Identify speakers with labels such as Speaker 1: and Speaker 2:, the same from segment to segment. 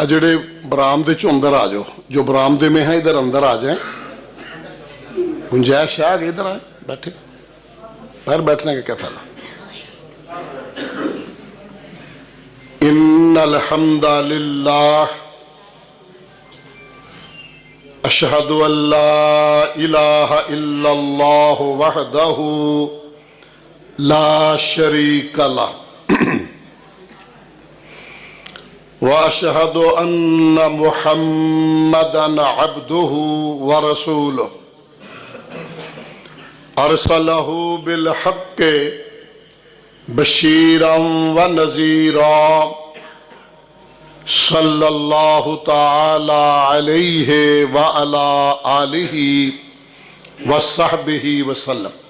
Speaker 1: اجڑے برآمدے چو اندر آ جاؤ، جو برآمدے میں ہیں ادھر اندر آ جائیں. گنجائش ہے آگے ادھر آئیں بیٹھے، باہر بیٹھنے کا کیا فائدہ. ان الحمد للہ اشہد ان لا الہ الا اللہ وحدہ لا شریک لہ واشہد ان محمدا عبدہ ورسولہ ارسلہ بالحق بشیرا ونذیرا صلی اللہ تعالی علیہ وعلا آلہ وصحبہ وسلم.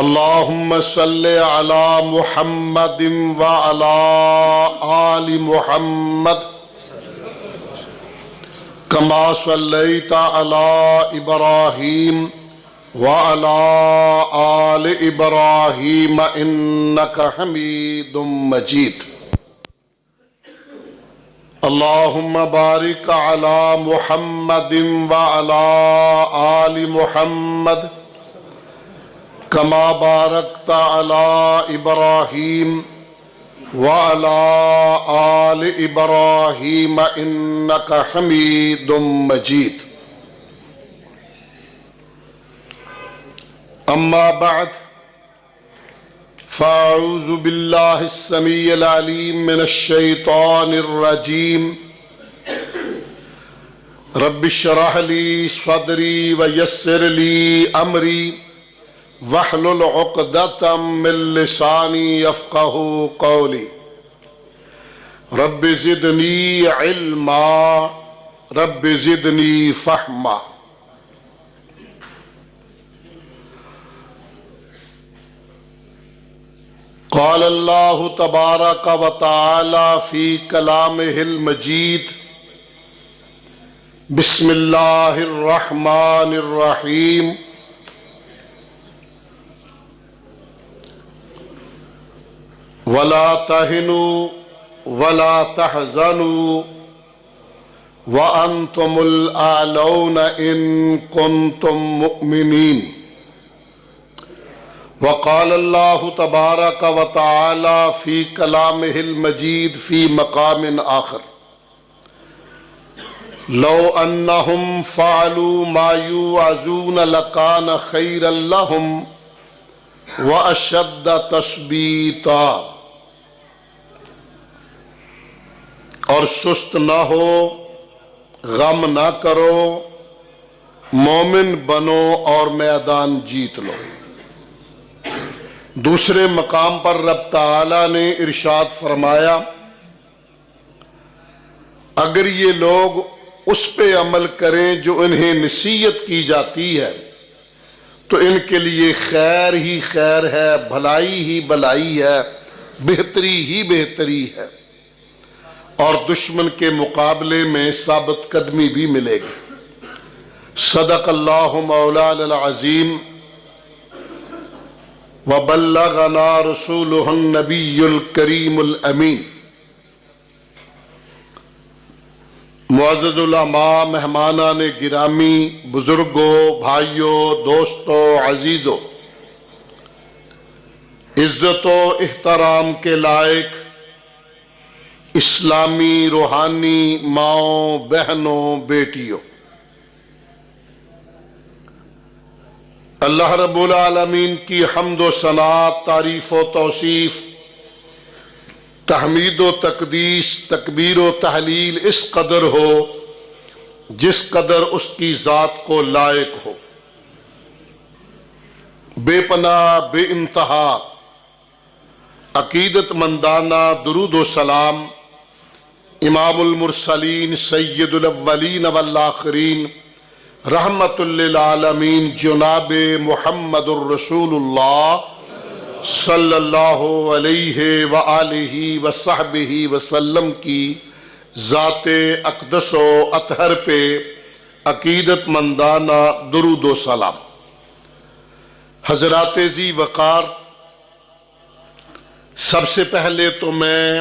Speaker 1: اللہم صلی علی محمد وعلا آل محمد کما صلیت علی ابراہیم وعلا آل ابراہیم انکا حمید مجید. اللہم بارک علی محمد وعلا آل محمد کما بارکت علی ابراہیم وعلا آل ابراہیم انکا حمید مجید. اما بعد فاعوذ باللہ السمیع العلیم من الشیطان الرجیم. رب اشرح لی صدری ویسر لی امری واحلل عقدۃ من لسانی یفقہوا قولی. رب زدنی علما رب زدنی فہما. قال اللہ تبارک و تعالی فی کلامہ المجید بسم اللہ الرحمن الرحیم. ولا تہنوا ولا تحزنوا وانتم الاعلون ان کنتم مؤمنین. وقال اللہ تبارک و تعالی فی کلامہ المجید فی مقام آخر لو انہم فعلوا ما یوعظون لکان خیرا لہم واشد تثبیتا. اور سست نہ ہو، غم نہ کرو، مومن بنو اور میدان جیت لو. دوسرے مقام پر رب تعالیٰ نے ارشاد فرمایا اگر یہ لوگ اس پہ عمل کریں جو انہیں نصیحت کی جاتی ہے تو ان کے لیے خیر ہی خیر ہے، بھلائی ہی بھلائی ہے، بہتری ہی بہتری ہے، اور دشمن کے مقابلے میں ثابت قدمی بھی ملے گی. صدق اللہ مولانا العظیم وبلغنا رسولہ النبی الکریم الامین. معزز علماء، مہمانان گرامی، بزرگوں، بھائیوں، دوستوں، عزیزوں، عزت و احترام کے لائق اسلامی روحانی ماؤں، بہنوں، بیٹیوں، اللہ رب العالمین کی حمد و ثنا، تعریف و توصیف، تحمید و تقدیس، تکبیر و تحلیل اس قدر ہو جس قدر اس کی ذات کو لائق ہو. بے پناہ، بے انتہا عقیدت مندانہ درود و سلام امام المرسلین سید الاولین والآخرین رحمت للعالمین جناب محمد الرسول اللہ صلی اللہ علیہ وآلہ وصحبہ وسلم کی ذات اقدس و اطہر پہ عقیدت مندانہ درود و سلام. حضرات ذی وقار، سب سے پہلے تو میں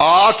Speaker 1: 8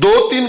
Speaker 1: 2-3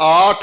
Speaker 1: 8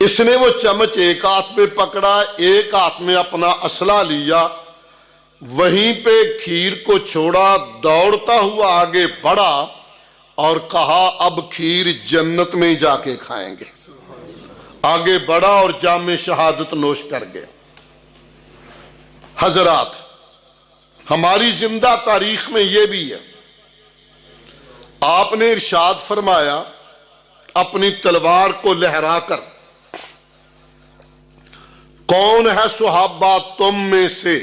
Speaker 1: اس نے وہ چمچ ایک ہاتھ میں پکڑا، ایک ہاتھ میں اپنا اسلحہ لیا، وہیں پہ کھیر کو چھوڑا، دوڑتا ہوا آگے بڑھا اور کہا اب کھیر جنت میں جا کے کھائیں گے۔ آگے بڑھا اور جام شہادت نوش کر گیا۔ حضرات، ہماری زندہ تاریخ میں یہ بھی ہے، آپ نے ارشاد فرمایا اپنی تلوار کو لہرا کر، کون ہے صحابہ تم میں سے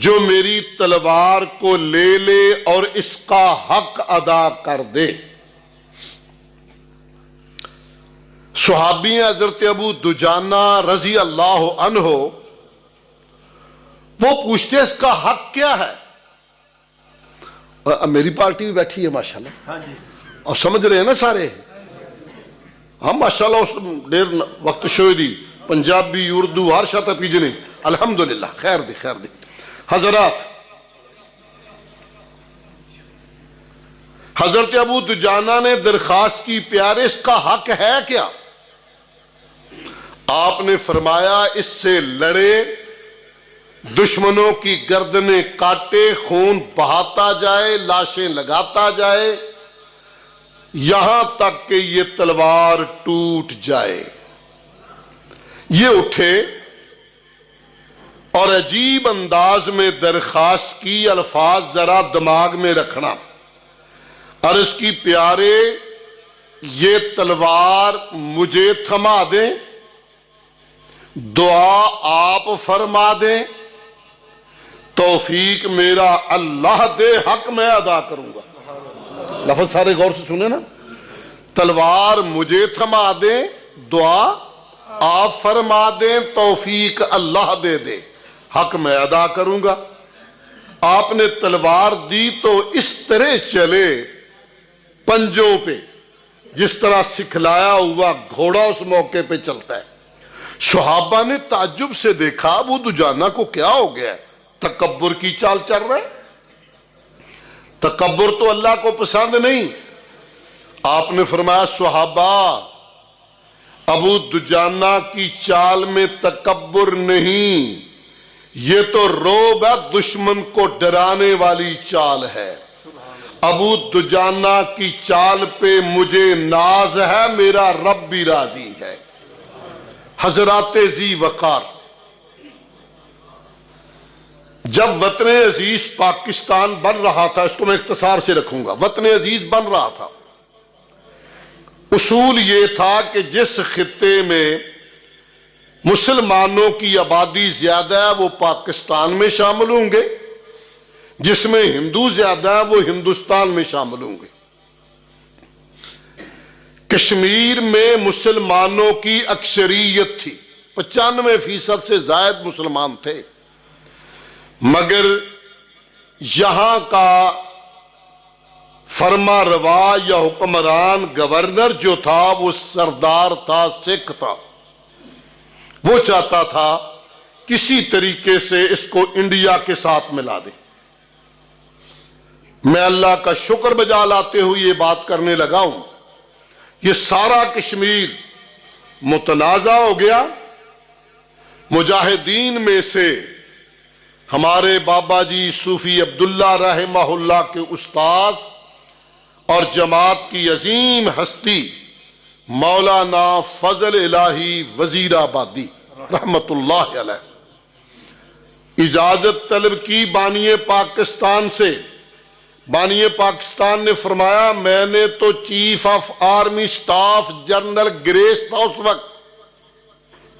Speaker 1: جو میری تلوار کو لے لے اور اس کا حق ادا کر دے؟ صحابی حضرت ابو دجانہ رضی اللہ عنہ، وہ پوچھتے اس کا حق کیا ہے؟ میری پارٹی بھی بیٹھی ہے ماشاءاللہ، اور سمجھ رہے ہیں نا سارے؟ ہم ماشاءاللہ اس دیر وقت شویدی پنجابی اردو ہر شاہ تک پیجنے، الحمدللہ خیر دی خیر دی۔ حضرات، حضرت ابو دجانہ نے درخواست کی، پیارے اس کا حق ہے کیا؟ آپ نے فرمایا اس سے لڑے، دشمنوں کی گردنیں کاٹے، خون بہاتا جائے، لاشیں لگاتا جائے، یہاں تک کہ یہ تلوار ٹوٹ جائے۔ یہ اٹھے اور عجیب انداز میں درخواست کی، الفاظ ذرا دماغ میں رکھنا، عرض کی پیارے یہ تلوار مجھے تھما دیں، دعا آپ فرما دیں، توفیق میرا اللہ دے، حق میں ادا کروں گا۔ لفظ سارے غور سے سنیں نا، تلوار مجھے تھما دیں، دعا آپ فرما دیں، توفیق اللہ دے دے، حق میں ادا کروں گا۔ آپ نے تلوار دی تو اس طرح چلے پنجوں پہ جس طرح سکھلایا ہوا گھوڑا اس موقع پہ چلتا ہے۔ صحابہ نے تعجب سے دیکھا ابو دجانہ کو کیا ہو گیا ہے؟ تکبر کی چال چل رہا ہے؟ تکبر تو اللہ کو پسند نہیں۔ آپ نے فرمایا صحابہ ابو دجانہ کی چال میں تکبر نہیں، یہ تو رعب ہے، دشمن کو ڈرانے والی چال ہے۔ ابو دجانہ کی چال پہ مجھے ناز ہے، میرا رب بھی راضی ہے۔ حضرات ذی وقار، جب وطن عزیز پاکستان بن رہا تھا، اس کو میں اختصار سے رکھوں گا، وطن عزیز بن رہا تھا، اصول یہ تھا کہ جس خطے میں مسلمانوں کی آبادی زیادہ ہے وہ پاکستان میں شامل ہوں گے، جس میں ہندو زیادہ ہے وہ ہندوستان میں شامل ہوں گے۔ کشمیر میں مسلمانوں کی اکثریت تھی، 95% سے زائد مسلمان تھے، مگر یہاں کا فرما روا یا حکمران گورنر جو تھا وہ سردار تھا، سکھ تھا، وہ چاہتا تھا کسی طریقے سے اس کو انڈیا کے ساتھ ملا دے۔ میں اللہ کا شکر بجا لاتے ہوئے یہ بات کرنے لگا ہوں، یہ سارا کشمیر متنازع ہو گیا۔ مجاہدین میں سے ہمارے بابا جی صوفی عبداللہ رحمہ اللہ کے استاذ اور جماعت کی عظیم ہستی مولانا فضل الہی وزیر آبادی رحمت اللہ علیہ اجازت طلب کی بانی پاکستان سے۔ بانی پاکستان نے فرمایا میں نے تو chief of army staff general گریس تھا اس وقت،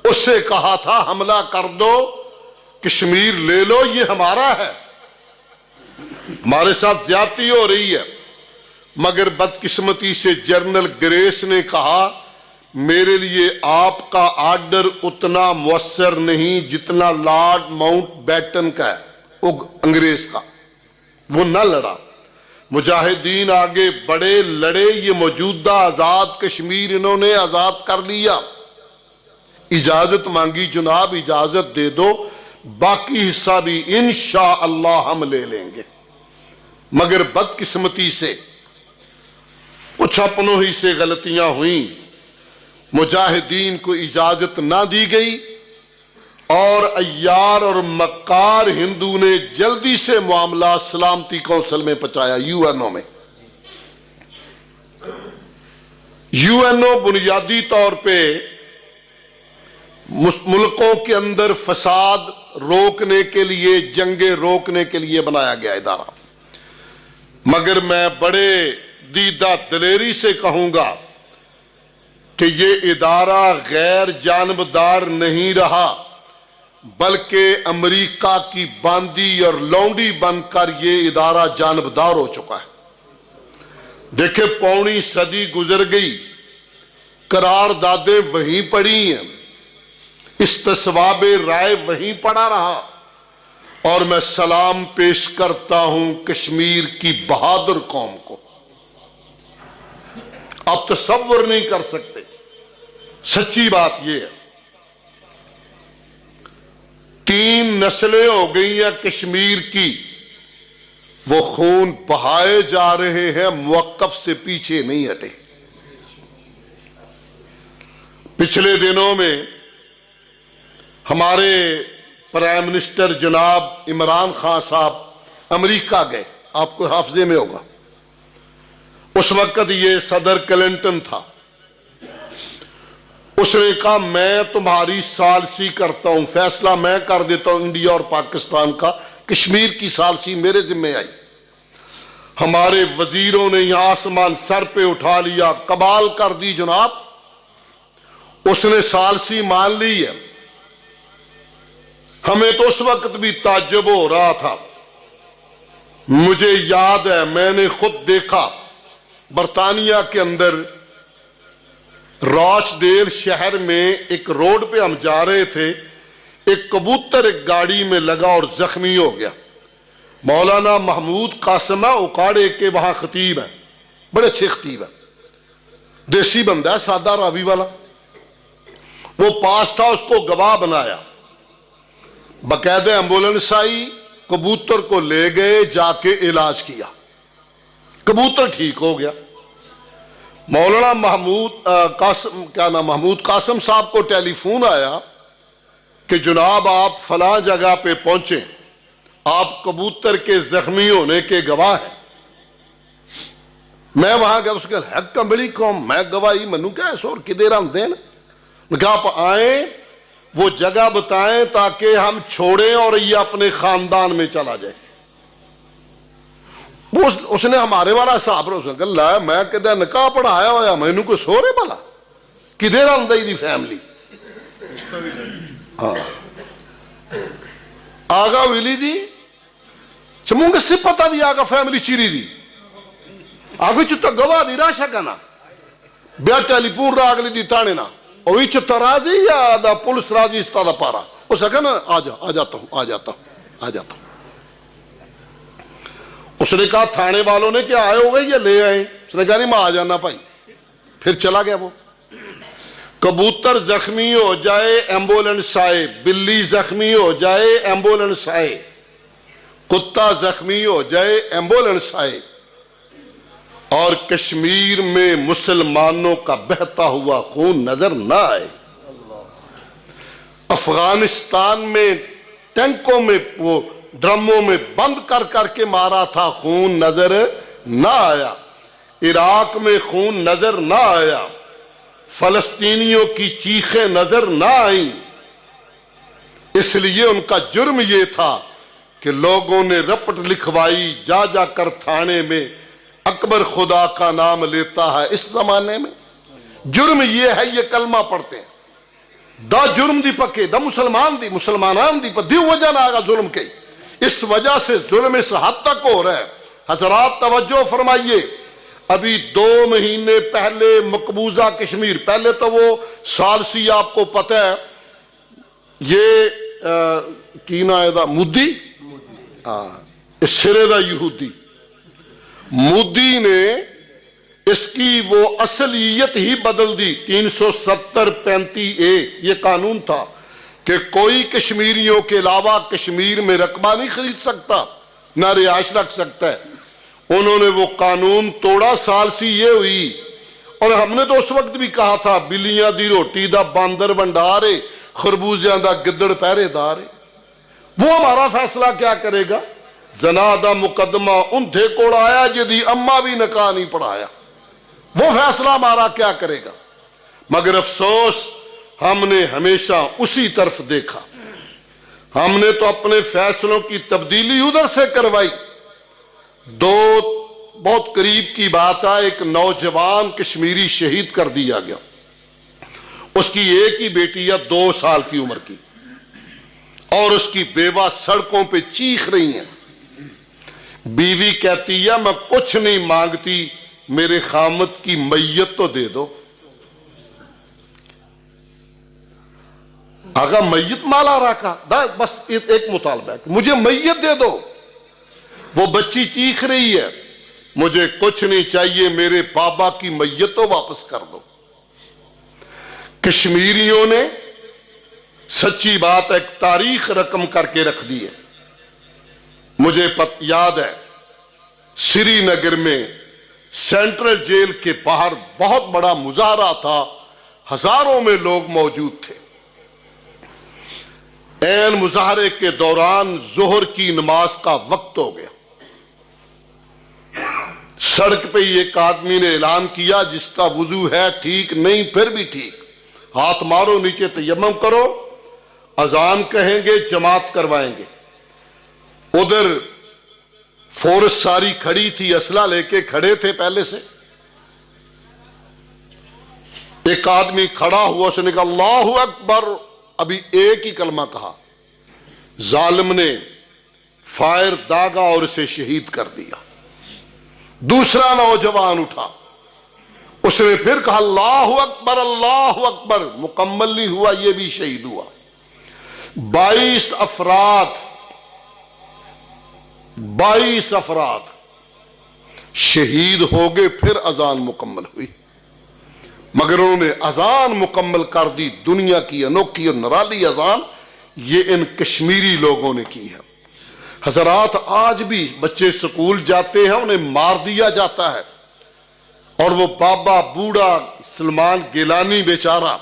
Speaker 1: اس سے کہا تھا حملہ کر دو، کشمیر لے لو، یہ ہمارا ہے، ہمارے ساتھ زیادتی ہو رہی ہے، مگر بدقسمتی سے جنرل گریس نے کہا میرے لیے آپ کا آرڈر اتنا مؤثر نہیں جتنا لارڈ ماؤنٹ بیٹن کا ہے، وہ انگریز کا، وہ نہ لڑا۔ مجاہدین آگے بڑے، لڑے، یہ موجودہ آزاد کشمیر انہوں نے آزاد کر لیا۔ اجازت مانگی، جناب اجازت دے دو، باقی حصہ بھی انشاءاللہ ہم لے لیں گے، مگر بدقسمتی سے کچھ اپنوں ہی سے غلطیاں ہوئیں، مجاہدین کو اجازت نہ دی گئی اور عیار اور مکار ہندو نے جلدی سے معاملہ سلامتی کونسل میں پہنچایا، یو این او میں۔ یو این او بنیادی طور پہ ملکوں کے اندر فساد روکنے کے لیے، جنگیں روکنے کے لیے بنایا گیا ادارہ، مگر میں بڑے دیدہ دلیری سے کہوں گا کہ یہ ادارہ غیر جانبدار نہیں رہا، بلکہ امریکہ کی باندی اور لونڈی بن کر یہ ادارہ جانبدار ہو چکا ہے۔ دیکھیں، پوری صدی گزر گئی، قراردادیں وہیں پڑی ہیں، استصواب رائے وہیں پڑا رہا، اور میں سلام پیش کرتا ہوں کشمیر کی بہادر قوم کو۔ آپ تصور نہیں کر سکتے، سچی بات یہ ہے، 3 نسلیں ہو گئی ہیں کشمیر کی، وہ خون بہائے جا رہے ہیں، موقف سے پیچھے نہیں ہٹے۔ پچھلے دنوں میں ہمارے پرائم منسٹر جناب عمران خان صاحب امریکہ گئے، آپ کو حافظے میں ہوگا، اس وقت یہ صدر کلنٹن تھا۔ اس نے کہا میں تمہاری ثالثی کرتا ہوں، فیصلہ میں کر دیتا ہوں انڈیا اور پاکستان کا، کشمیر کی ثالثی میرے ذمہ آئی۔ ہمارے وزیروں نے یہاں آسمان سر پہ اٹھا لیا، کمال کر دی جناب، اس نے ثالثی مان لی ہے۔ ہمیں تو اس وقت بھی تعجب ہو رہا تھا، مجھے یاد ہے میں نے خود دیکھا برطانیہ کے اندر راچ ڈیل شہر میں ایک روڈ پہ ہم جا رہے تھے، ایک کبوتر ایک گاڑی میں لگا اور زخمی ہو گیا۔ مولانا محمود قاسمہ اکاڑے کے وہاں خطیب ہیں، بڑے اچھے خطیب ہیں، دیسی بندہ ہے، سادہ راوی والا، وہ پاس تھا، اس کو گواہ بنایا، باقاعدہ ایمبولنس آئی، کبوتر کو لے گئے، جا کے علاج کیا، کبوتر ٹھیک ہو گیا۔ مولانا محمود قاسم صاحب کو ٹیلی فون آیا کہ جناب آپ فلاں جگہ پہ پہنچیں، آپ کبوتر کے زخمی ہونے کے گواہ ہیں۔ میں وہاں گیا، اس کے ہے کمبلی قوم، میں گواہی منوں کیا ہے سور کدھر ہم دین، کہا آپ آئیں، وہ جگہ بتائیں تاکہ ہم چھوڑیں اور یہ اپنے خاندان میں چلا جائے۔ اس نے ہمارے والا صاحب رو سکل لائے، میں کدھے نکاح پڑھایا ہویا، میں انہوں کو سورے بالا کدھر ہم دی فیملی آگا ویلی دی چمونگے سی پتا دی آگا فیملی چیری دی آگوی چھتا گواہ دی راشا کنا بیا ٹیلی پور را آگلی دی تانے نا اوی چھتا راضی یا دا پولیس راضی استا دا پارا اس نے کہا نا آ جاتا ہوں۔ اس نے کہا تھانے والوں نے کیا آئے ہو گئے یا لے آئے، اس نے کہا نہیں میں آ جانا بھائی، پھر چلا گیا۔ وہ کبوتر زخمی ہو جائے ایمبولنس آئے، بلی زخمی ہو جائے ایمبولنس آئے، کتا زخمی ہو جائے ایمبولنس آئے، اور کشمیر میں مسلمانوں کا بہتا ہوا خون نظر نہ آئے۔ افغانستان میں ٹینکوں میں وہ ڈرموں میں بند کر کر کے مارا تھا، خون نظر نہ آیا۔ عراق میں خون نظر نہ آیا، فلسطینیوں کی چیخیں نظر نہ آئیں۔ اس لیے ان کا جرم یہ تھا کہ لوگوں نے رپٹ لکھوائی، جا جا کر تھانے میں اکبر خدا کا نام لیتا ہے۔ اس زمانے میں جرم یہ ہے، یہ کلمہ پڑھتے ہیں، دا جرم دی پکے دا مسلمانان دی پر دی وجہ نہ آگا ظلم کی، اس وجہ سے ظلم اس حد تک ہو رہا ہے۔ حضرات توجہ فرمائیے، ابھی 2 مہینے پہلے مقبوضہ کشمیر، پہلے تو وہ سالسی آپ کو پتہ ہے، یہ کی نا ہے دا مودی، اس سرے دا یہودی، مودی نے اس کی وہ اصلیت ہی بدل دی۔ 370-35A یہ قانون تھا کہ کوئی کشمیریوں کے علاوہ کشمیر میں رقبہ نہیں خرید سکتا، نہ رہائش رکھ سکتا ہے۔ انہوں نے وہ قانون توڑا، ثالثی یہ ہوئی، اور ہم نے تو اس وقت بھی کہا تھا بلیاں دی روٹی دا باندر بنڈارے خربوزیاں دا گدڑ پہرے دارے. وہ ہمارا فیصلہ کیا کرے گا؟ زنا دا مقدمہ اندھے کوڑ آیا جدی اماں بھی نکاح نہیں پڑھایا. وہ فیصلہ ہمارا کیا کرے گا؟ مگر افسوس ہم نے ہمیشہ اسی طرف دیکھا. ہم نے تو اپنے فیصلوں کی تبدیلی ادھر سے کروائی. بہت قریب کی بات ہے، ایک نوجوان کشمیری شہید کر دیا گیا. اس کی ایک ہی بیٹی ہے 2 سال کی عمر کی، اور اس کی بیوہ سڑکوں پہ چیخ رہی ہیں. بیوی کہتی ہے میں کچھ نہیں مانگتی، میرے خامد کی میت تو دے دو. آگا میت مالا رکھا بس ایک مطالبہ ہے کہ مجھے میت دے دو. وہ بچی چیخ رہی ہے مجھے کچھ نہیں چاہیے، میرے بابا کی میت تو واپس کر دو. کشمیریوں نے سچی بات ایک تاریخ رقم کر کے رکھ دی ہے. مجھے یاد ہے سری نگر میں سینٹرل جیل کے باہر بہت بڑا مظاہرہ تھا، ہزاروں میں لوگ موجود تھے. عین مظاہرے کے دوران ظہر کی نماز کا وقت ہو گیا. سڑک پہ ایک آدمی نے اعلان کیا جس کا وضو ہے ٹھیک نہیں پھر بھی ٹھیک، ہاتھ مارو نیچے تیمم کرو، اذان کہیں گے جماعت کروائیں گے. ادھر فورس ساری کھڑی تھی، اسلحہ لے کے کھڑے تھے پہلے سے. ایک آدمی کھڑا ہوا، اس نے کہا اللہ اکبر، ابھی ایک ہی کلمہ کہا، ظالم نے فائر داغا اور اسے شہید کر دیا. دوسرا نوجوان اٹھا، اس نے پھر کہا اللہ اکبر اللہ اکبر، مکمل نہیں ہوا یہ بھی شہید ہوا. 22 افراد شہید ہو گئے. پھر اذان مکمل ہوئی، مگر انہوں نے اذان مکمل کر دی. دنیا کی انوکھی اور نرالی اذان یہ ان کشمیری لوگوں نے کی ہے. حضرات آج بھی بچے سکول جاتے ہیں، انہیں مار دیا جاتا ہے، اور وہ بابا بوڑھا سلمان گیلانی بیچارہ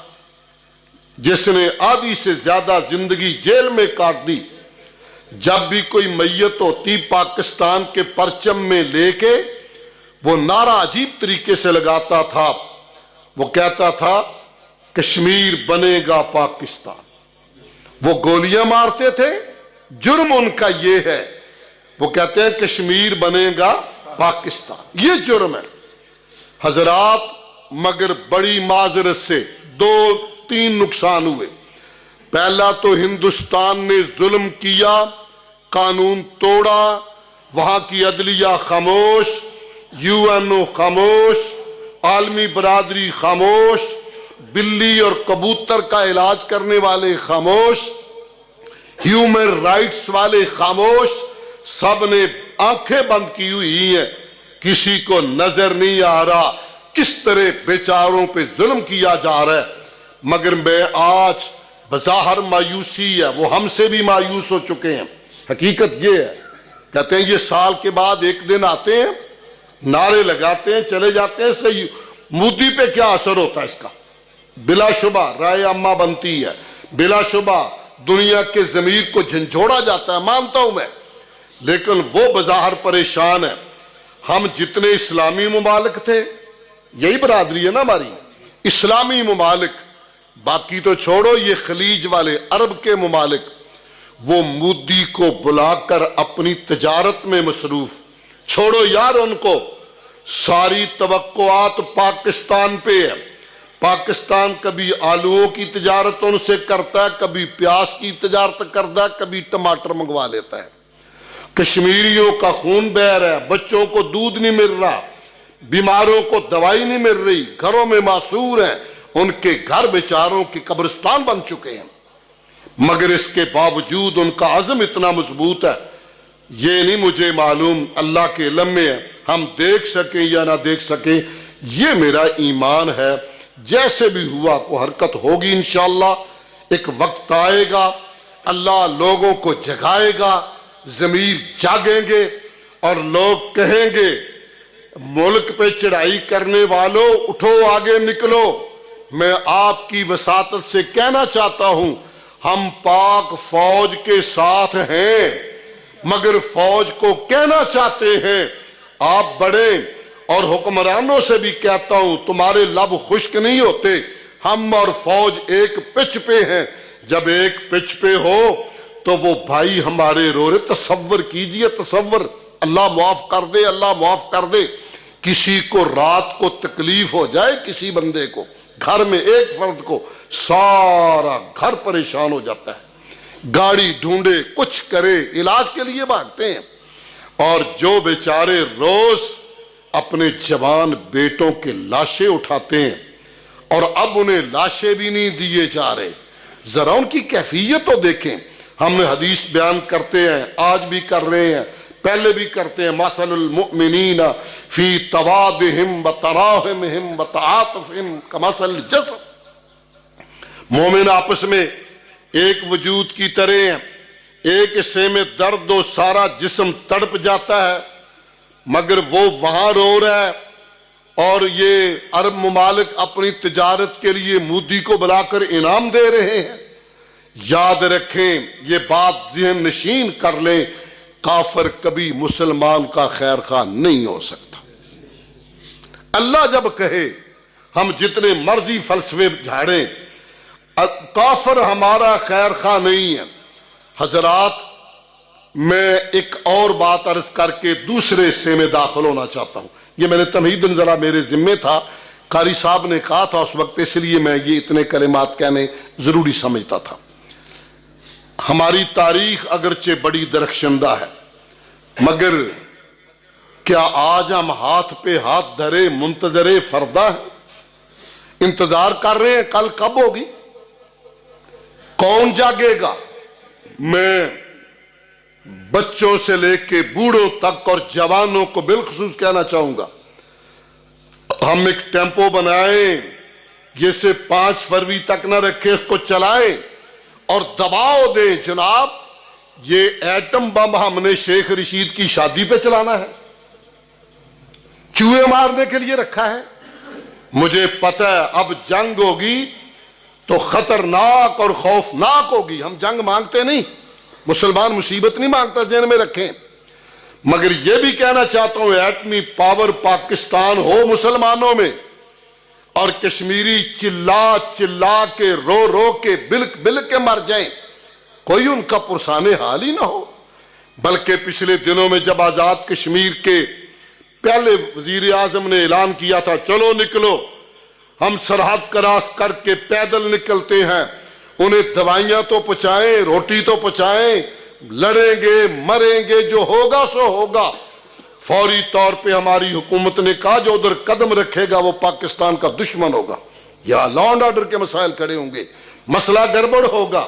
Speaker 1: جس نے آدھی سے زیادہ زندگی جیل میں کاٹ دی، جب بھی کوئی میت ہوتی پاکستان کے پرچم میں لے کے وہ نعرہ عجیب طریقے سے لگاتا تھا. وہ کہتا تھا کشمیر بنے گا پاکستان. وہ گولیاں مارتے تھے، جرم ان کا یہ ہے، وہ کہتے ہیں کشمیر بنے گا پاکستان، یہ جرم ہے. حضرات مگر بڑی معذرت سے 2-3 نقصان ہوئے. پہلا تو ہندوستان نے ظلم کیا، قانون توڑا، وہاں کی عدلیہ خاموش، UN خاموش، عالمی برادری خاموش، بلی اور کبوتر کا علاج کرنے والے خاموش، ہیومن رائٹس والے خاموش. سب نے آنکھیں بند کی ہوئی ہیں، کسی کو نظر نہیں آ رہا کس طرح بیچاروں پہ ظلم کیا جا رہا ہے. مگر میں آج بظاہر مایوسی ہے، وہ ہم سے بھی مایوس ہو چکے ہیں. حقیقت یہ ہے، کہتے ہیں یہ سال کے بعد ایک دن آتے ہیں، نعرے لگاتے ہیں، چلے جاتے ہیں. صحیح مودی پہ کیا اثر ہوتا ہے اس کا؟ بلا شبہ رائے عامہ بنتی ہے، بلا شبہ دنیا کے ضمیر کو جھنجھوڑا جاتا ہے، مانتا ہوں میں، لیکن وہ بظاہر پریشان ہے. ہم جتنے اسلامی ممالک تھے، یہی برادری ہے نا ہماری، اسلامی ممالک، باقی تو چھوڑو یہ خلیج والے عرب کے ممالک، وہ مودی کو بلا کر اپنی تجارت میں مصروف. چھوڑو یار ان کو، ساری توقعات پاکستان پہ ہے. پاکستان کبھی آلووں کی تجارت ان سے کرتا ہے، کبھی پیاز کی تجارت کرتا ہے، کبھی ٹماٹر منگوا لیتا ہے. کشمیریوں کا خون بہہ رہا ہے، بچوں کو دودھ نہیں مل رہا، بیماروں کو دوائی نہیں مل رہی، گھروں میں معصور ہیں، ان کے گھر بیچاروں کی قبرستان بن چکے ہیں. مگر اس کے باوجود ان کا عزم اتنا مضبوط ہے. یہ نہیں مجھے معلوم، اللہ کے علم میں ہے، ہم دیکھ سکیں یا نہ دیکھ سکیں، یہ میرا ایمان ہے. جیسے بھی ہوا کو حرکت ہوگی انشاءاللہ. ایک وقت آئے گا اللہ لوگوں کو جگائے گا، ضمیر جاگیں گے اور لوگ کہیں گے ملک پہ چڑھائی کرنے والوں اٹھو آگے نکلو. میں آپ کی وساطت سے کہنا چاہتا ہوں ہم پاک فوج کے ساتھ ہیں، مگر فوج کو کہنا چاہتے ہیں آپ بڑھیں. اور حکمرانوں سے بھی کہتا ہوں تمہارے لب خشک نہیں ہوتے، ہم اور فوج ایک پچ پہ ہیں. جب ایک پچ پہ ہو تو وہ بھائی ہمارے رو رہے. تصور کیجئے، تصور، اللہ معاف کر دے، اللہ معاف کر دے، کسی کو رات کو تکلیف ہو جائے، کسی بندے کو گھر میں ایک فرد کو، سارا گھر پریشان ہو جاتا ہے، گاڑی ڈھونڈے، کچھ کرے، علاج کے لیے بھاگتے ہیں. اور جو بیچارے روز اپنے جوان بیٹوں کے لاشیں اٹھاتے ہیں اور اب انہیں لاشیں بھی نہیں دیے جا رہے، ذرا ان کی کیفیت تو دیکھیں. ہم حدیث بیان کرتے ہیں، آج بھی کر رہے ہیں، پہلے بھی کرتے ہیں، مثل المؤمنین فی توادہم وتراحمہم وتعاطفہم کمثل الجسد. مومن آپس میں ایک وجود کی طرح ہیں، ایک حصے میں درد ہو سارا جسم تڑپ جاتا ہے، مگر وہ وہاں رو رہا ہے اور یہ عرب ممالک اپنی تجارت کے لیے مودی کو بلا کر انعام دے رہے ہیں. یاد رکھیں، یہ بات ذہن نشین کر لیں، کافر کبھی مسلمان کا خیر خواہ نہیں ہو سکتا. اللہ جب کہے ہم جتنے مرضی فلسفے جھاڑیں، کافر ہمارا خیر خواہ نہیں ہے. حضرات، میں ایک اور بات عرض کر کے دوسرے حصے میں داخل ہونا چاہتا ہوں. یہ میں نے تمہیداً ذرا میرے ذمے تھا، قاری صاحب نے کہا تھا اس وقت، اس لیے میں یہ اتنے کلمات کہنے ضروری سمجھتا تھا. ہماری تاریخ اگرچہ بڑی درخشندہ ہے، مگر کیا آج ہم ہاتھ پہ ہاتھ دھرے منتظر فردہ ہیں؟ انتظار کر رہے ہیں کل کب ہوگی؟ کون جاگے گا؟ میں بچوں سے لے کے بوڑھوں تک اور جوانوں کو بالخصوص کہنا چاہوں گا، ہم ایک ٹیمپو بنائیں، جسے 5 فروری تک نہ رکھے، اس کو چلائیں اور دباؤ دیں. جناب، یہ ایٹم بم ہم نے شیخ رشید کی شادی پہ چلانا ہے، چوہے مارنے کے لیے رکھا ہے؟ مجھے پتہ ہے اب جنگ ہوگی تو خطرناک اور خوفناک ہوگی. ہم جنگ مانگتے نہیں، مسلمان مصیبت نہیں مانگتا، ذہن میں رکھیں. مگر یہ بھی کہنا چاہتا ہوں ایٹمی پاور پاکستان ہو مسلمانوں میں، اور کشمیری چلا چلا کے رو رو کے بلک بلک کے مر جائیں، کوئی ان کا پرسان حال ہی نہ ہو. بلکہ پچھلے دنوں میں جب آزاد کشمیر کے پہلے وزیر اعظم نے اعلان کیا تھا چلو نکلو، ہم سرحد کراس کر کے پیدل نکلتے ہیں، انہیں دوائیاں تو پہنچائیں، روٹی تو پہنچائیں، لڑیں گے مریں گے، جو ہوگا سو ہوگا. فوری طور پہ ہماری حکومت نے کہا جو ادھر قدم رکھے گا وہ پاکستان کا دشمن ہوگا، یا لا اینڈ آرڈر کے مسائل کھڑے ہوں گے، مسئلہ گڑبڑ ہوگا.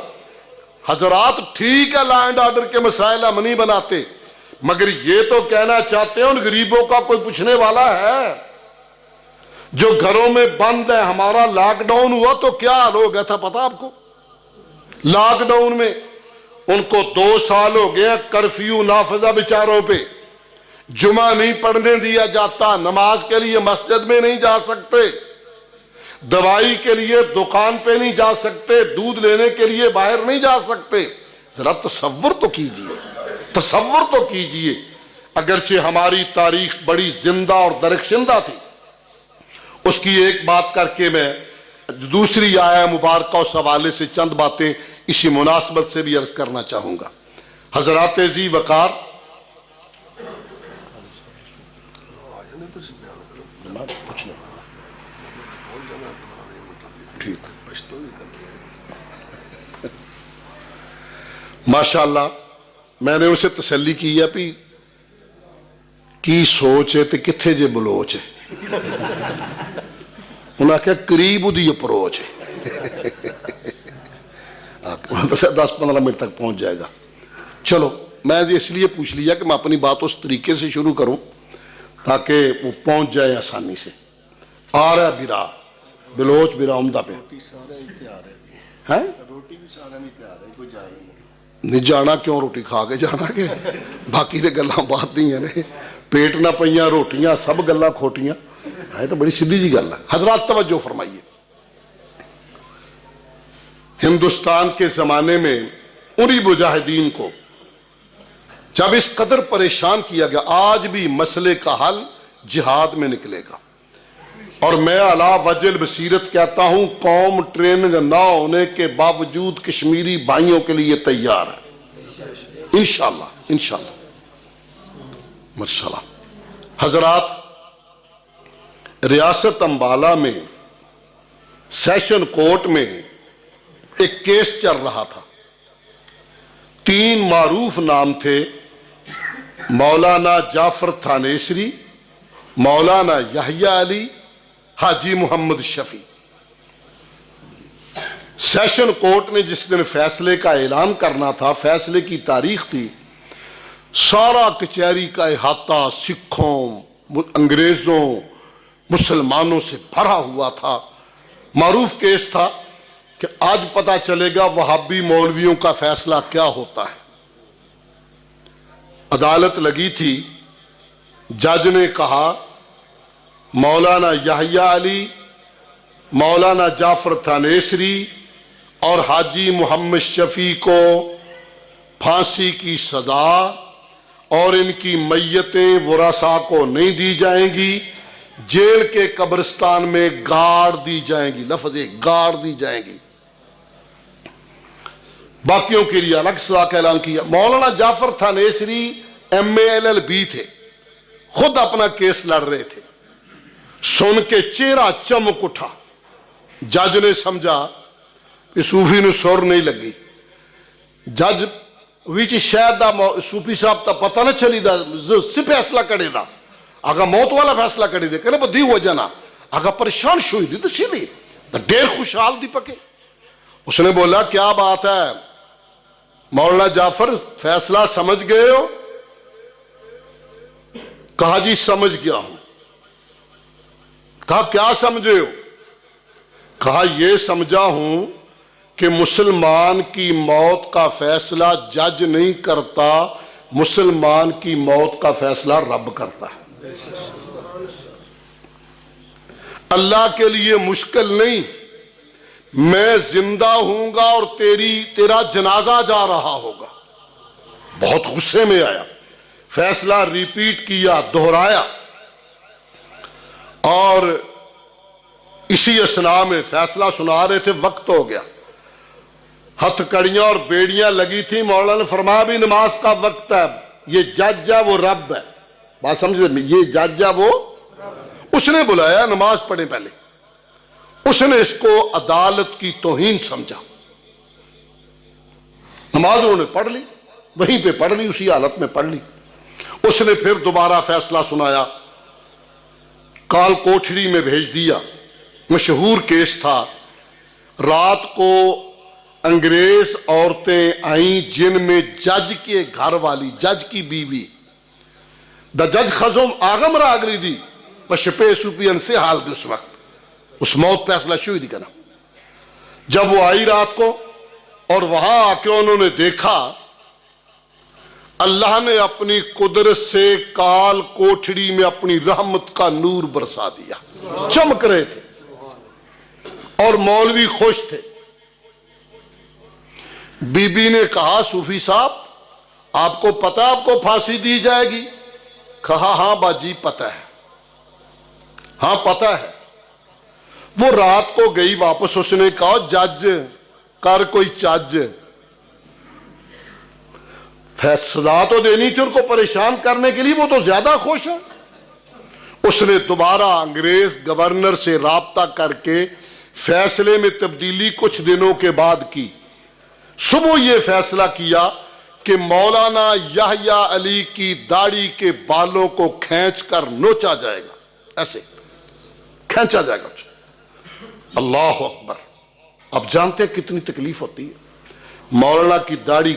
Speaker 1: حضرات ٹھیک ہے، لا اینڈ آرڈر کے مسائل ہم نہیں بناتے، مگر یہ تو کہنا چاہتے ہیں ان غریبوں کا کوئی پوچھنے والا ہے جو گھروں میں بند ہے. ہمارا لاک ڈاؤن ہوا تو کیا حال ہو گیا تھا پتا آپ کو؟ لاک ڈاؤن میں ان کو 2 سال ہو گئے کرفیو نافذہ بیچاروں پہ، جمعہ نہیں پڑھنے دیا جاتا، نماز کے لیے مسجد میں نہیں جا سکتے، دوائی کے لیے دکان پہ نہیں جا سکتے، دودھ لینے کے لیے باہر نہیں جا سکتے. ذرا تصور تو کیجئے، تصور تو کیجئے. اگرچہ ہماری تاریخ بڑی زندہ اور درخشندہ تھی. اس کی ایک بات کر کے میں دوسری آیہ مبارکہ اس حوالے سے چند باتیں اسی مناسبت سے بھی عرض کرنا چاہوں گا. حضرات ذی وقار، ماشاءاللہ میں نے اسے تسلی کی ہے بھی کی سوچ ہے تے کتھے جے بلوچ ہے. انہاں کہا قریب دی اپروچ ہے، 10-15 منٹ تک پہنچ جائے گا. چلو میں اس لیے پوچھ لیا کہ میں اپنی بات اس طریقے سے شروع کروں تاکہ وہ پہنچ جائے آسانی سے. آ رہا ہے برا بلوچ برا عمدہ پہ نہیں جانا کیوں، روٹی کھا کے جانا کہ باقی دے گلاں بات نہیں ہے. پیٹ نہ پئیاں روٹیاں سب گلاں کھوٹیاں ہے تو بڑی سیدھی جی گل ہے۔ حضرات توجہ فرمائیے، ہندوستان کے زمانے میں انہی مجاہدین کو جب اس قدر پریشان کیا گیا، آج بھی مسئلے کا حل جہاد میں نکلے گا، اور میں علی وجہ البصیرت کہتا ہوں قوم ٹریننگ نہ ہونے کے باوجود کشمیری بھائیوں کے لیے تیار ہے انشاءاللہ انشاءاللہ ماشاءاللہ۔ حضرات، ریاست امبالہ میں سیشن کورٹ میں ایک کیس چل رہا تھا، 3 معروف نام تھے، مولانا جعفر تھانیسری، مولانا یحییٰ علی، حاجی محمد شفیع۔ سیشن کورٹ نے جس دن فیصلے کا اعلان کرنا تھا، فیصلے کی تاریخ تھی، سارا کچہری کا احاطہ سکھوں، انگریزوں، مسلمانوں سے بھرا ہوا تھا۔ معروف کیس تھا کہ آج پتہ چلے گا وہابی مولویوں کا فیصلہ کیا ہوتا ہے۔ عدالت لگی تھی، جج نے کہا مولانا یحییٰ علی، مولانا جعفر تھانیسری اور حاجی محمد شفیع کو پھانسی کی سزا اور ان کی میتیں ورثاء کو نہیں دی جائیں گی، جیل کے قبرستان میں گاڑ دی جائیں گی، لفظ گاڑ دی جائیں گی، باقیوں کے لیے الگ سزا کا اعلان کیا۔ مولانا جعفر تھانیسری MA LLB تھے، خود اپنا کیس لڑ رہے تھے، سن کے چہرہ چمک اٹھا، جج نے سمجھا کہ صوفی نو سر نہیں لگی، جج ویچ شاید صوفی صاحب تا پتہ نہ چلی دا سی فیصلہ کرے دا، اگر موت والا فیصلہ کرے دے کہنے با دی ہو جانا، اگر پریشان شوئی دی تو سیدھی دیر خوشحال دی پکے۔ اس نے بولا کیا بات ہے مولانا جعفر، فیصلہ سمجھ گئے ہو؟ کہا جی سمجھ گیا ہوں۔ کہا کیا سمجھے ہو؟ کہا یہ سمجھا ہوں کہ مسلمان کی موت کا فیصلہ جج نہیں کرتا، مسلمان کی موت کا فیصلہ رب کرتا ہے۔ اللہ کے لیے مشکل نہیں، میں زندہ ہوں گا اور تیرا جنازہ جا رہا ہوگا۔ بہت غصے میں آیا، فیصلہ ریپیٹ کیا، دہرایا، اور اسی اسنا میں فیصلہ سنا رہے تھے، وقت ہو گیا، ہتھ کڑیاں اور بیڑیاں لگی تھیں، مولانا نے فرمایا بھی نماز کا وقت ہے، یہ جج ہے وہ رب ہے، بات سمجھے، یہ جج ہے وہ، اس نے بلایا نماز پڑھیں پہلے، اس نے اس کو عدالت کی توہین سمجھا، نماز انہوں نے پڑھ لی، وہیں پہ پڑھ لی، اسی حالت میں پڑھ لی۔ اس نے پھر دوبارہ فیصلہ سنایا، کال کوٹھڑی میں بھیج دیا، مشہور کیس تھا، رات کو انگریز عورتیں آئیں جن میں جج کے گھر والی، جج کی بیوی، دا جج خزم آغم راگری دی پشپے سوپی ان سے حال دی، اس وقت اس موت فیصلہ شوئی دی کنا۔ جب وہ آئی رات کو اور وہاں آ کے انہوں نے دیکھا، اللہ نے اپنی قدرت سے کال کوٹھڑی میں اپنی رحمت کا نور برسا دیا، چمک رہے تھے اور مولوی خوش تھے۔ بی بی نے کہا صوفی صاحب آپ کو پتہ آپ کو پھانسی دی جائے گی؟ کہا ہاں باجی پتہ ہے، ہاں پتہ ہے۔ وہ رات کو گئی واپس، اس نے کہا جج کر کوئی چج، سزا تو دینی تھی ان کو پریشان کرنے کے لیے، وہ تو زیادہ خوش ہے۔ اس نے دوبارہ انگریز گورنر سے رابطہ کر کے فیصلے میں تبدیلی کچھ دنوں کے بعد کی، صبح یہ فیصلہ کیا کہ مولانا یحییٰ علی کی داڑھی کے بالوں کو کھینچ کر نوچا جائے گا، ایسے کھینچا جائے گا۔ اللہ اکبر! اب جانتے ہیں کتنی تکلیف ہوتی ہے، مولانا کی داڑھی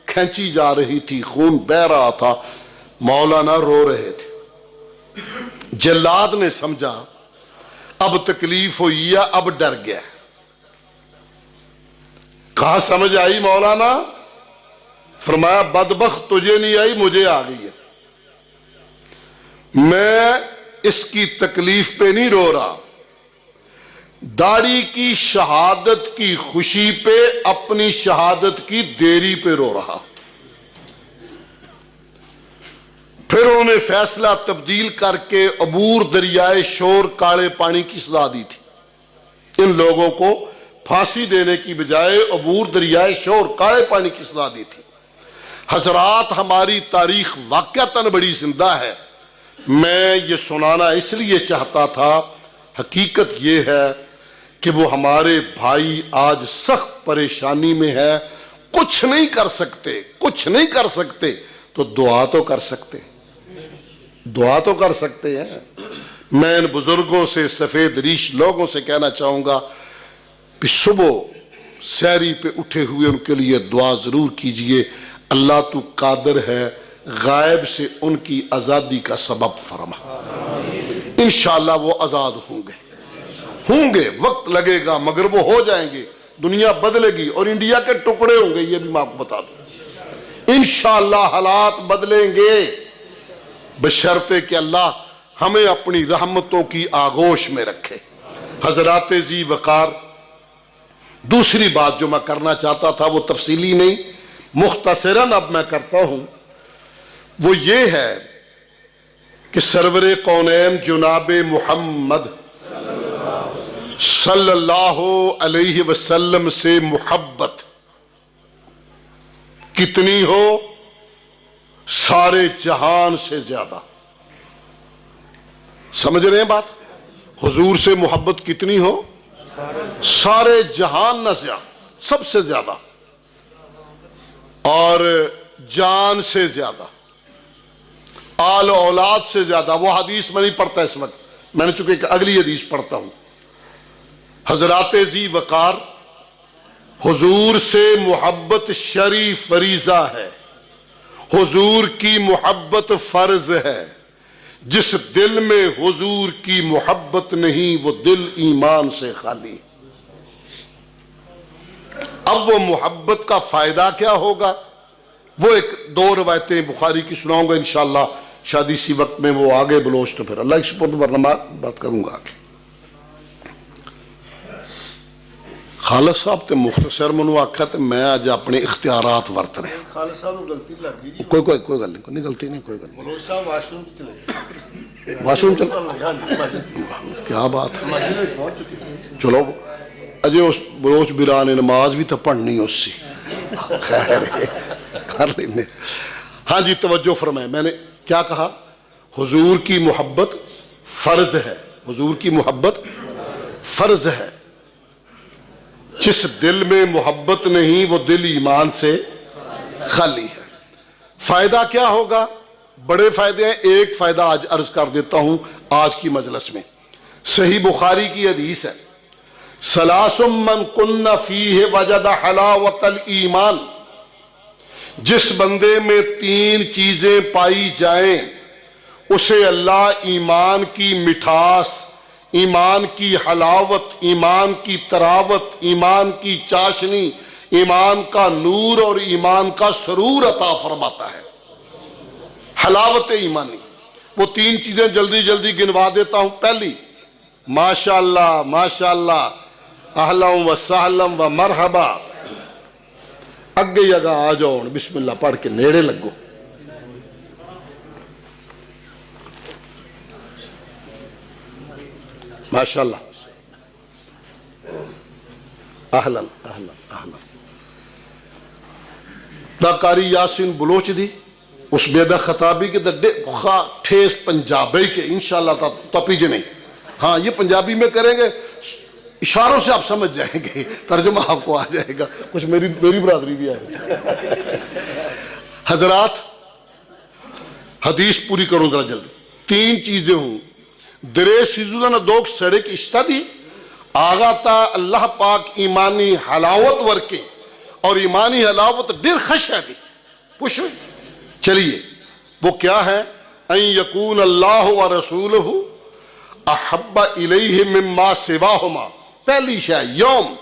Speaker 1: کھینچی جا رہی تھی، خون بہ رہا تھا، مولانا رو رہے تھے۔ جلاد نے سمجھا اب تکلیف ہوئی ہے، اب ڈر گیا۔ کہاں سمجھ آئی مولانا؟ فرمایا بدبخت تجھے نہیں آئی، مجھے آ گئی ہے۔ میں اس کی تکلیف پہ نہیں رو رہا، داڑھی کی شہادت کی خوشی پہ اپنی شہادت کی دیری پہ رو رہا۔ پھر انہوں نے فیصلہ تبدیل کر کے عبور دریائے شور کالے پانی کی سزا دی تھی۔ ان لوگوں کو پھانسی دینے کی بجائے عبور دریائے شور کالے پانی کی سزا دی تھی۔ حضرات، ہماری تاریخ واقعتاً بڑی زندہ ہے۔ میں یہ سنانا اس لیے چاہتا تھا، حقیقت یہ ہے کہ وہ ہمارے بھائی آج سخت پریشانی میں ہے، کچھ نہیں کر سکتے تو دعا تو کر سکتے، دعا تو کر سکتے ہیں۔ میں ان بزرگوں سے، سفید ریش لوگوں سے کہنا چاہوں گا کہ صبح سحری پہ اٹھے ہوئے ان کے لیے دعا ضرور کیجئے۔ اللہ تو قادر ہے، غائب سے ان کی آزادی کا سبب فرما۔ انشاءاللہ وہ آزاد ہوں گے، وقت لگے گا مگر وہ ہو جائیں گے، دنیا بدلے گی اور انڈیا کے ٹکڑے ہوں گے، یہ بھی میں آپ کو بتا دوں۔ انشاءاللہ حالات بدلیں گے، بشرطے کہ اللہ ہمیں اپنی رحمتوں کی آغوش میں رکھے۔ حضرات ذی وقار، دوسری بات جو میں کرنا چاہتا تھا وہ تفصیلی نہیں، مختصراً اب میں کرتا ہوں، وہ یہ ہے کہ سرور کونین جناب محمد صلی اللہ علیہ وسلم سے محبت کتنی ہو؟ سارے جہان سے زیادہ۔ سمجھ رہے ہیں بات؟ حضور سے محبت کتنی ہو؟ سارے جہان نہ زیادہ، سب سے زیادہ، اور جان سے زیادہ، آل اولاد سے زیادہ۔ وہ حدیث میں نہیں پڑھتا اس وقت، میں نے چونکہ ایک اگلی حدیث پڑھتا ہوں۔ حضرات ذی وقار، حضور سے محبت شرعی فریضہ ہے، حضور کی محبت فرض ہے۔ جس دل میں حضور کی محبت نہیں وہ دل ایمان سے خالی۔ اب وہ محبت کا فائدہ کیا ہوگا؟ وہ ایک دو روایتیں بخاری کی سناؤں گا انشاءاللہ، شاید اسی وقت میں وہ آگے بلوچ تو پھر اللہ کی سپرد ورنہ بات کروں گا آگے۔ خالد صاحب تے مختصر منو آکھا تے میں آج اپنے اختیارات ورت رہے ہیں۔
Speaker 2: خالد صاحب نو غلطی لگ گئی جی،
Speaker 1: کوئی گل نہیں، غلطی نہیں، کوئی گل نہیں۔
Speaker 2: ملوچ صاحب واش روم چلے،
Speaker 1: واش روم کیا بات ہے، چلو اجے اس بلوچ بیران نماز بھی تو پڑھنی اس سی، خیر کر لینے۔ ہاں جی، توجہ فرمائیں، میں نے کیا کہا؟ حضور کی محبت فرض ہے، حضور کی محبت فرض ہے۔ جس دل میں محبت نہیں وہ دل ایمان سے خالی ہے۔ فائدہ کیا ہوگا؟ بڑے فائدے ہیں، ایک فائدہ آج عرض کر دیتا ہوں آج کی مجلس میں۔ صحیح بخاری کی حدیث ہے، ثلاث من کن فیہ وجد حلاوت الایمان، جس بندے میں تین چیزیں پائی جائیں اسے اللہ ایمان کی مٹھاس، ایمان کی حلاوت، ایمان کی تراوت، ایمان کی چاشنی، ایمان کا نور اور ایمان کا سرور عطا فرماتا ہے۔ حلاوت ایمانی، وہ تین چیزیں جلدی جلدی گنوا دیتا ہوں۔ پہلی، ماشاءاللہ ماشاءاللہ، اہلا و سہلا و مرحبا، اگے جگہ آ جاؤ، بسم اللہ پڑھ کے نیڑے لگو۔ ماشاءاللہ، اہلا اہلا اہلا۔ دا قاری یاسین بلوچ دی، اس بیدہ خطابی کے دے ٹھیس پنجابی کے انشاءاللہ تپیج نہیں، ہاں یہ پنجابی میں کریں گے، اشاروں سے آپ سمجھ جائیں گے، ترجمہ آپ کو آ جائے گا، کچھ میری برادری بھی آئے۔ حضرات، حدیث پوری کروں ذرا جلدی۔ تین چیزیں ہوں، درے سیزودہ نہ دوک سڑک اشتہ دی، آگا تا اللہ پاک ایمانی حلاوت ورکے، اور ایمانی حلاوت دل خش ہے دی، پوچھو چلیے وہ کیا ہے؟ ان یکون اللہ و رسولہ احب الیہ مما سواہما، پہلی شے یوم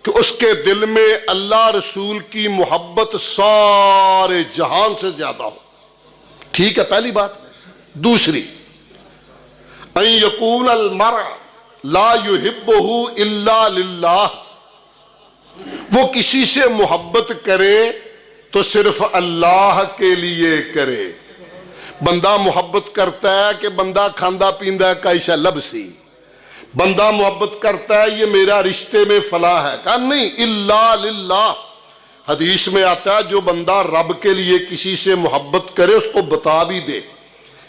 Speaker 1: کہ اس کے دل میں اللہ رسول کی محبت سارے جہان سے زیادہ ہو۔ ٹھیک ہے، پہلی بات۔ دوسری ان یکون المرء لا یحبہ الا للہ، وہ کسی سے محبت کرے تو صرف اللہ کے لیے کرے۔ بندہ محبت کرتا ہے کہ بندہ کھاندہ پیندہ کائشہ لبسی، بندہ محبت کرتا ہے یہ میرا رشتے میں فلاح ہے، کہا نہیں، الا للہ۔ حدیث میں آتا ہے جو بندہ رب کے لیے کسی سے محبت کرے اس کو بتا بھی دے۔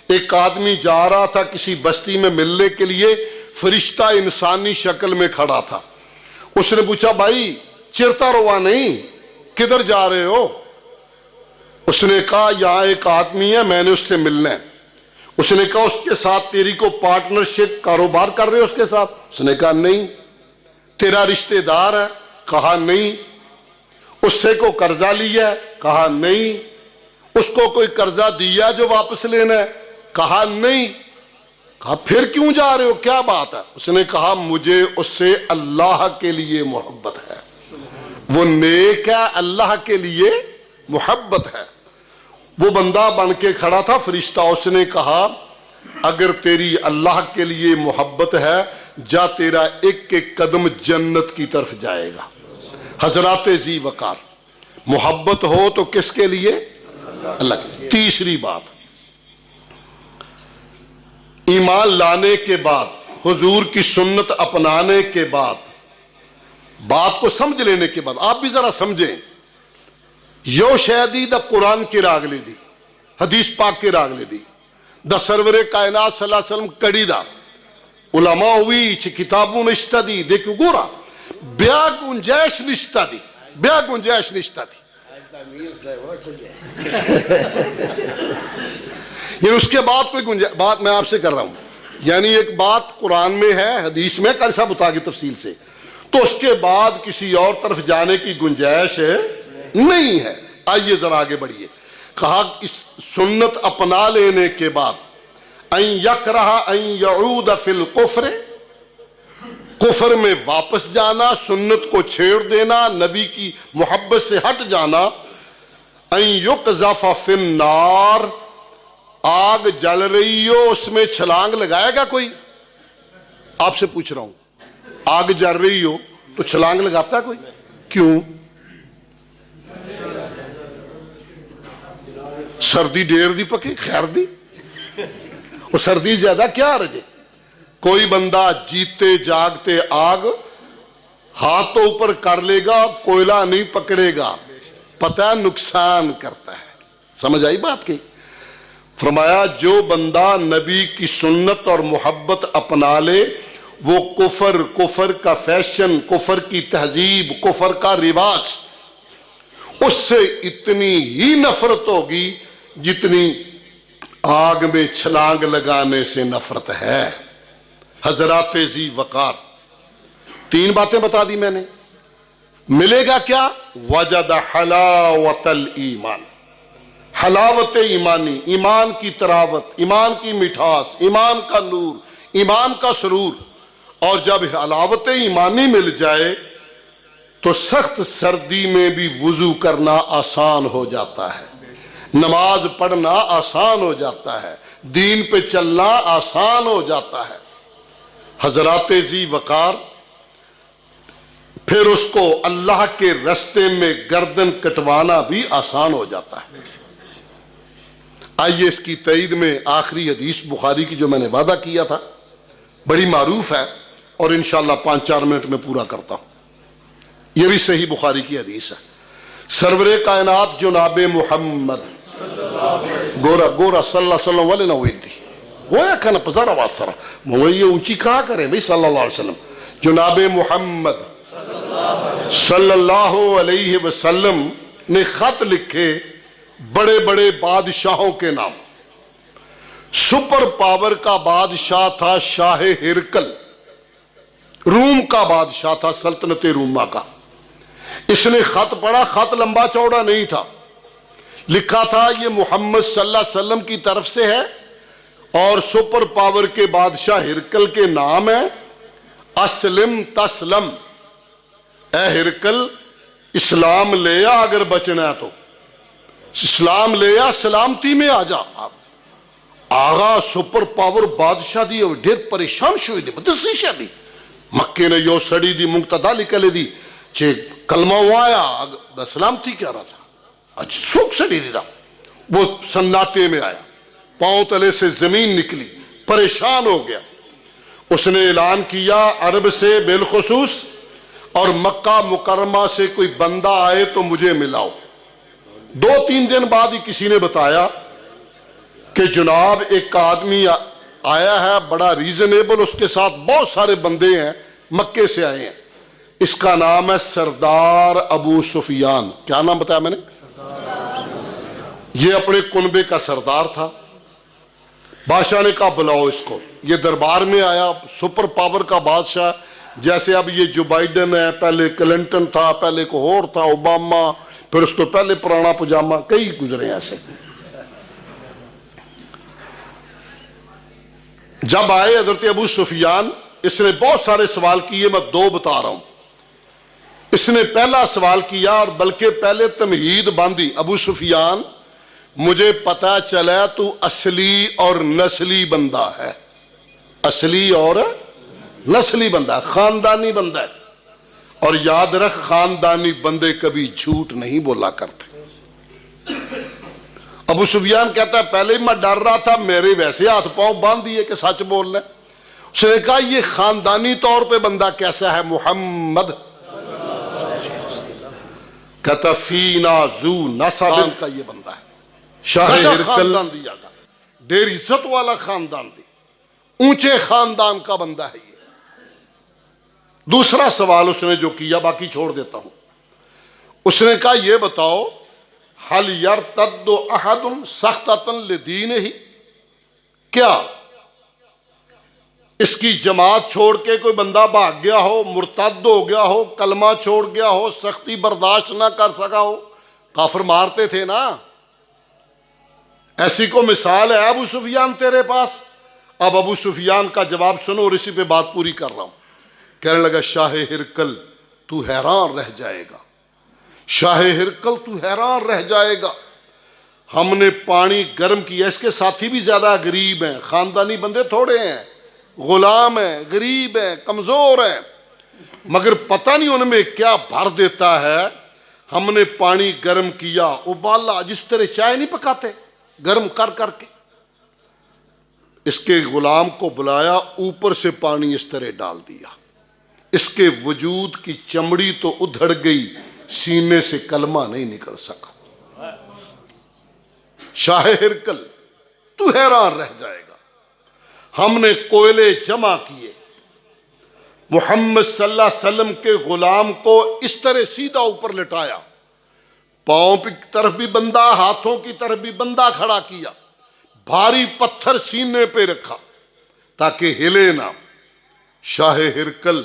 Speaker 1: ایک آدمی جا رہا تھا کسی بستی میں ملنے کے لیے، فرشتہ انسانی شکل میں کھڑا تھا۔ اس نے پوچھا بھائی چرتا روا نہیں، کدھر جا رہے ہو؟ اس نے کہا یہاں ایک آدمی ہے میں نے اس سے ملنا ہے۔ اس نے کہا اس کے ساتھ تیری کو پارٹنرشپ کاروبار کر رہے ہو اس کے ساتھ؟ اس نے کہا نہیں۔ تیرا رشتہ دار ہے؟ کہا نہیں۔ اس سے کو قرضہ لیا ہے؟ کہا نہیں۔ اس کو کوئی قرضہ دیا جو واپس لینا ہے؟ کہا نہیں۔ کہا پھر کیوں جا رہے ہو، کیا بات ہے؟ اس نے کہا مجھے اس سے اللہ کے لیے محبت ہے، وہ نیک ہے، اللہ کے لیے محبت ہے۔ وہ بندہ بن کے کھڑا تھا، فرشتہ اس نے کہا اگر تیری اللہ کے لیے محبت ہے جا، تیرا ایک ایک قدم جنت کی طرف جائے گا۔ حضرات ذی وقار، محبت ہو تو کس کے لیے؟ اللہ کے لیے۔ تیسری بات، ایمان لانے کے بعد، حضور کی سنت اپنانے کے بعد، بات کو سمجھ لینے کے بعد، آپ بھی ذرا سمجھیں، یو شہدی دا قرآن کی راگ لے دی، حدیث پاک کی راگ لے دی، دا سرور کائنات صلی اللہ علیہ وسلم کڑی دا، علماء ہوئی چھ کتابوں نشتہ دی، دیکھو گورا بیا گنجائش نشتہ دی، بیا گنجائش نشتہ دی۔ یعنی اس کے بعد کوئی گنجائش، بات میں آپ سے کر رہا ہوں، یعنی ایک بات قرآن میں ہے، حدیث میں، کل صاحب بتا گی تفصیل سے، تو اس کے بعد کسی اور طرف جانے کی گنجائش نہیں ہے۔ آئیے ذرا آگے بڑھیے۔ کہا اس سنت اپنا لینے کے بعد ان یکرہ ان یعود فی الکفر، کفر میں واپس جانا، سنت کو چھیڑ دینا، نبی کی محبت سے ہٹ جانا۔ ان یقذف فی النار، آگ جل رہی ہو اس میں چھلانگ لگائے گا کوئی؟ آپ سے پوچھ رہا ہوں، آگ جل رہی ہو تو چھلانگ لگاتا ہے کوئی؟ کیوں؟ سردی ڈیر دی پکی خیر دی، وہ سردی زیادہ کیا رجے؟ کوئی بندہ جیتے جاگتے آگ ہاتھ تو اوپر کر لے گا، کوئلہ نہیں پکڑے گا، پتہ نقصان کرتا ہے۔ سمجھ آئی بات کی؟ فرمایا جو بندہ نبی کی سنت اور محبت اپنا لے، وہ کفر کا فیشن، کفر کی تہذیب، کفر کا رواج، اس سے اتنی ہی نفرت ہوگی جتنی آگ میں چھلانگ لگانے سے نفرت ہے۔ حضرات ذی وقار، تین باتیں بتا دی میں نے۔ ملے گا کیا؟ وجد حلاوت الایمان، حلاوت ایمانی، ایمان کی تراوت، ایمان کی مٹھاس، ایمان کا نور، ایمان کا سرور۔ اور جب حلاوت ایمانی مل جائے تو سخت سردی میں بھی وضو کرنا آسان ہو جاتا ہے، نماز پڑھنا آسان ہو جاتا ہے، دین پہ چلنا آسان ہو جاتا ہے۔ حضرات ذی وقار، پھر اس کو اللہ کے رستے میں گردن کٹوانا بھی آسان ہو جاتا ہے۔ آئیے اس کی تائید میں آخری حدیث بخاری کی جو میں نے وعدہ کیا تھا، بڑی معروف ہے اور انشاءاللہ 5-4 منٹ میں پورا کرتا ہوں۔ یہ بھی صحیح بخاری کی حدیث ہے۔ سرور کائنات جناب محمد گورا صلی اللہ علیہ وسلم والے نہ ہوئی تھی، وہ یا کھانا پزارا واسرا وہ یہ اونچی کہا کریں بھئی صلی اللہ علیہ وسلم۔ جناب محمد صلی اللہ علیہ وسلم نے خط لکھے بڑے بڑے بادشاہوں کے نام۔ سپر پاور کا بادشاہ تھا شاہ ہرکل، روم کا بادشاہ تھا، سلطنت روما کا۔ اس نے خط پڑھا، خط لمبا چوڑا نہیں تھا، لکھا تھا یہ محمد صلی اللہ علیہ وسلم کی طرف سے ہے اور سپر پاور کے بادشاہ ہرکل کے نام ہے، اسلم تسلم، اے ہرکل اسلام لے آ، اگر بچنا ہے تو اسلام لے آ، سلامتی میں آ جا۔ آغا سپر پاور بادشاہ دی ڈیر پریشان شوئی دی بدسی شاہ دی مکے نے یو سڑی دی مقتدا لکلے دی چھے کلمہ وایا سلامتی کیا رہا تھا اچھ سوک سڑی دی دا وہ سناٹے میں آیا پاؤں تلے سے زمین نکلی پریشان ہو گیا اس نے اعلان کیا عرب سے بالخصوص اور مکہ مکرمہ سے کوئی بندہ آئے تو مجھے ملاؤ 2-3 دن بعد ہی کسی نے بتایا کہ جناب ایک آدمی آیا ہے بڑا ریزنیبل اس کے ساتھ بہت سارے بندے ہیں مکے سے آئے ہیں اس کا نام ہے سردار ابو سفیان کیا نام بتایا میں نے یہ اپنے کنبے کا سردار تھا بادشاہ نے کہا بلاؤ اس کو یہ دربار میں آیا سپر پاور کا بادشاہ جیسے اب یہ جو بائیڈن ہے پہلے کلنٹن تھا پہلے کوئی اور تھا اوباما پھر اس تو پہلے پرانا پجامہ کئی گزرے ایسے جب آئے حضرت ابو سفیان اس نے بہت سارے سوال کیے میں 2 بتا رہا ہوں اس نے پہلا سوال کیا اور بلکہ پہلے تمہید باندھی ابو سفیان مجھے پتا چلا تو اصلی اور نسلی بندہ ہے اصلی اور نسلی بندہ ہے خاندانی بندہ ہے اور یاد رکھ خاندانی بندے کبھی جھوٹ نہیں بولا کرتے ابو سفیان کہتا ہے پہلے ہی میں ڈر رہا تھا میرے ویسے ہاتھ پاؤں باندھ دیے کہ سچ بول رہے اس نے کہا یہ خاندانی طور پہ بندہ کیسا ہے محمد کہتا فینا ذو نسب کا یہ بندہ ہے شاہ ہرقل دیا گا دیر عزت والا خاندان دی اونچے خاندان کا بندہ ہے یہ دوسرا سوال اس نے جو کیا باقی چھوڑ دیتا ہوں اس نے کہا یہ بتاؤ حل یرتد احد سختۃ لدینہ کیا اس کی جماعت چھوڑ کے کوئی بندہ بھاگ گیا ہو مرتد ہو گیا ہو کلمہ چھوڑ گیا ہو سختی برداشت نہ کر سکا ہو کافر مارتے تھے نا ایسی کو مثال ہے ابو سفیان تیرے پاس اب ابو سفیان کا جواب سنو اور اسی پہ بات پوری کر رہا ہوں کہنے لگا شاہ ہرقل تو حیران رہ جائے گا شاہ ہرقل تو حیران رہ جائے گا ہم نے پانی گرم کیا اس کے ساتھی بھی زیادہ غریب ہیں خاندانی بندے تھوڑے ہیں غلام ہیں غریب ہیں کمزور ہیں مگر پتہ نہیں ان میں کیا بھر دیتا ہے ہم نے پانی گرم کیا ابالا جس طرح چائے نہیں پکاتے گرم کر کر کے اس کے غلام کو بلایا اوپر سے پانی اس طرح ڈال دیا اس کے وجود کی چمڑی تو ادھڑ گئی سینے سے کلمہ نہیں نکل سکا شاہ ہرقل تو حیران رہ جائے گا ہم نے کوئلے جمع کیے محمد صلی اللہ علیہ وسلم کے غلام کو اس طرح سیدھا اوپر لٹایا پاؤں کی طرف بھی بندہ ہاتھوں کی طرف بھی بندہ کھڑا کیا بھاری پتھر سینے پہ رکھا تاکہ ہلے نہ شاہ ہرقل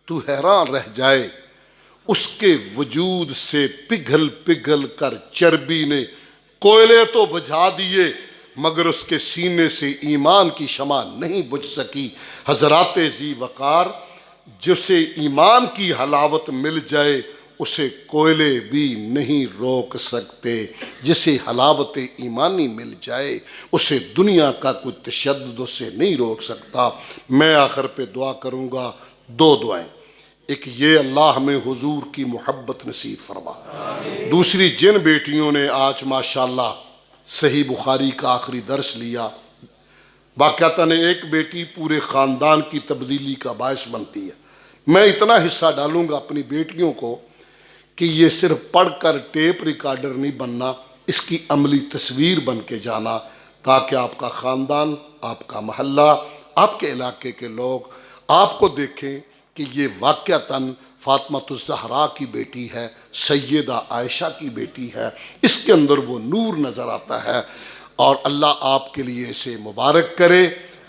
Speaker 1: تو حیران رہ جائے اس کے وجود سے پگھل پگھل کر چربی نے کوئلے تو بجھا دیے مگر اس کے سینے سے ایمان کی شمع نہیں بجھ سکی حضرات ذی وقار جسے ایمان کی حلاوت مل جائے اسے کوئلے بھی نہیں روک سکتے جسے حلاوت ایمانی مل جائے اسے دنیا کا کوئی تشدد اسے نہیں روک سکتا میں آخر پہ دعا کروں گا 2 دعائیں ایک یہ اللہ ہمیں حضور کی محبت نصیب فرما دوسری جن بیٹیوں نے آج ماشاءاللہ صحیح بخاری کا آخری درس لیا واقعتاً ایک بیٹی پورے خاندان کی تبدیلی کا باعث بنتی ہے میں اتنا حصہ ڈالوں گا اپنی بیٹیوں کو کہ یہ صرف پڑھ کر ٹیپ ریکارڈر نہیں بننا اس کی عملی تصویر بن کے جانا تاکہ آپ کا خاندان آپ کا محلہ آپ کے علاقے کے لوگ آپ کو دیکھیں کہ یہ واقعتاً فاطمۃ الزہرا کی بیٹی ہے سیدہ عائشہ کی بیٹی ہے اس کے اندر وہ نور نظر آتا ہے اور اللہ آپ کے لیے اسے مبارک کرے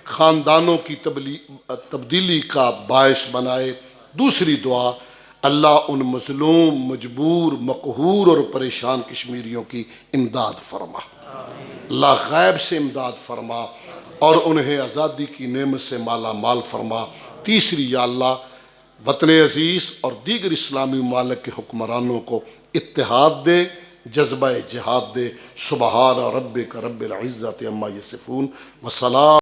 Speaker 1: خاندانوں کی تبدیلی کا باعث بنائے دوسری دعا اللہ ان مظلوم مجبور مقہور اور پریشان کشمیریوں کی امداد فرما اللہ غیب سے امداد فرما اور انہیں آزادی کی نعمت سے مالا مال فرما تیسری یا اللہ وطن عزیز اور دیگر اسلامی ممالک کے حکمرانوں کو اتحاد دے جذبہ جہاد دے۔ سبحان ربک رب العزت عما یصفون وسلام